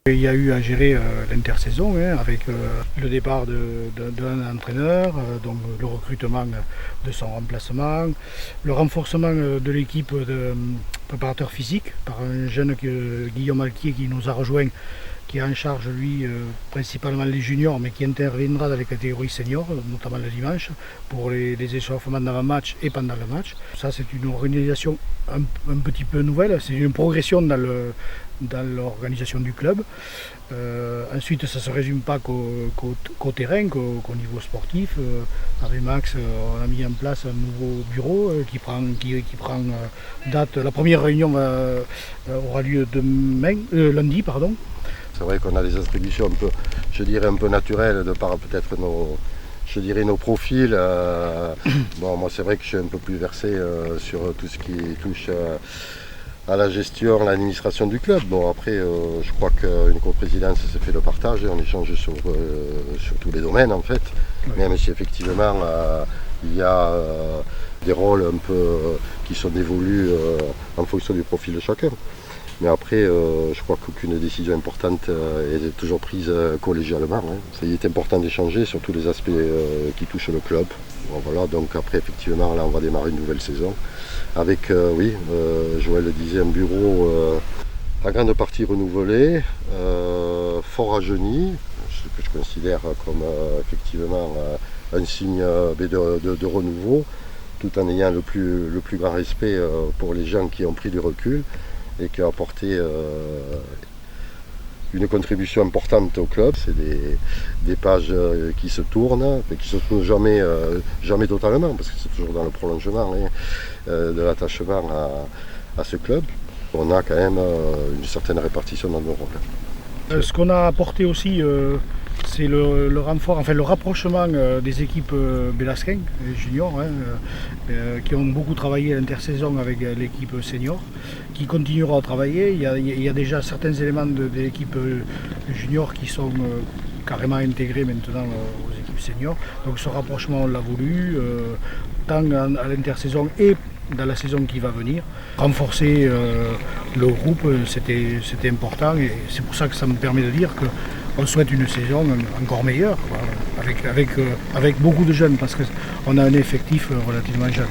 Il y a eu à gérer l'intersaison avec le départ d'un entraîneur, donc le recrutement de son remplacement, le renforcement de l'équipe de préparateurs physiques par un jeune Guillaume Alquier qui nous a rejoint, qui a en charge lui principalement les juniors, mais qui interviendra dans les catégories seniors, notamment le dimanche, pour les échauffements d'avant-match et pendant le match. Ça, c'est une organisation un petit peu nouvelle, c'est une progression dans l'organisation du club. Ensuite, ça ne se résume pas qu'au terrain, qu'au niveau sportif. Avec Max, on a mis en place un nouveau bureau qui prend date. La première réunion aura lieu lundi. C'est vrai qu'on a des attributions un peu naturelles de par peut-être nos profils. Bon, moi c'est vrai que je suis un peu plus versé sur tout ce qui touche à la gestion, à l'administration du club. Bon après, je crois qu'une coprésidence se fait le partage et on échange sur tous les domaines en fait. Oui. Même si effectivement il y a des rôles un peu qui sont dévolus en fonction du profil de chacun. Mais après, je crois qu'aucune décision importante est toujours prise collégialement. Il est important d'échanger sur tous les aspects qui touchent le club. Bon, voilà, donc après, effectivement, là, on va démarrer une nouvelle saison. Avec, Joël le disait, un bureau en grande partie renouvelé, fort rajeuni, ce que je considère comme effectivement un signe de renouveau, tout en ayant le plus grand respect pour les gens qui ont pris du recul et qui a apporté une contribution importante au club. C'est des pages qui se tournent, mais qui ne se tournent jamais totalement, parce que c'est toujours dans le prolongement de l'attachement à ce club. On a quand même une certaine répartition dans nos rôles. Ce qu'on a apporté aussi, c'est le renfort, enfin le rapprochement des équipes Bélasquin, les juniors, qui ont beaucoup travaillé à l'intersaison avec l'équipe senior, qui continuera à travailler. Il y a déjà certains éléments de l'équipe junior qui sont carrément intégrés maintenant aux équipes seniors. Donc ce rapprochement, on l'a voulu, tant à l'intersaison et dans la saison qui va venir. Renforcer le groupe, c'était important et c'est pour ça que ça me permet de dire qu'on souhaite une saison encore meilleure, quoi, avec beaucoup de jeunes, parce qu'on a un effectif relativement jeune.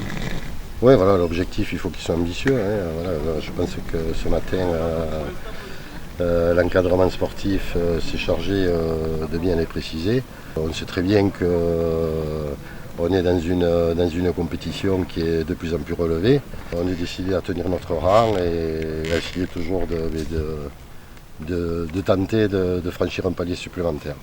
Oui, voilà, l'objectif, il faut qu'il soit ambitieux. Voilà, je pense que ce matin, l'encadrement sportif s'est chargé de bien les préciser. On sait très bien qu'on est dans une compétition qui est de plus en plus relevée. On est décidé à tenir notre rang et à essayer toujours de tenter de franchir un palier supplémentaire.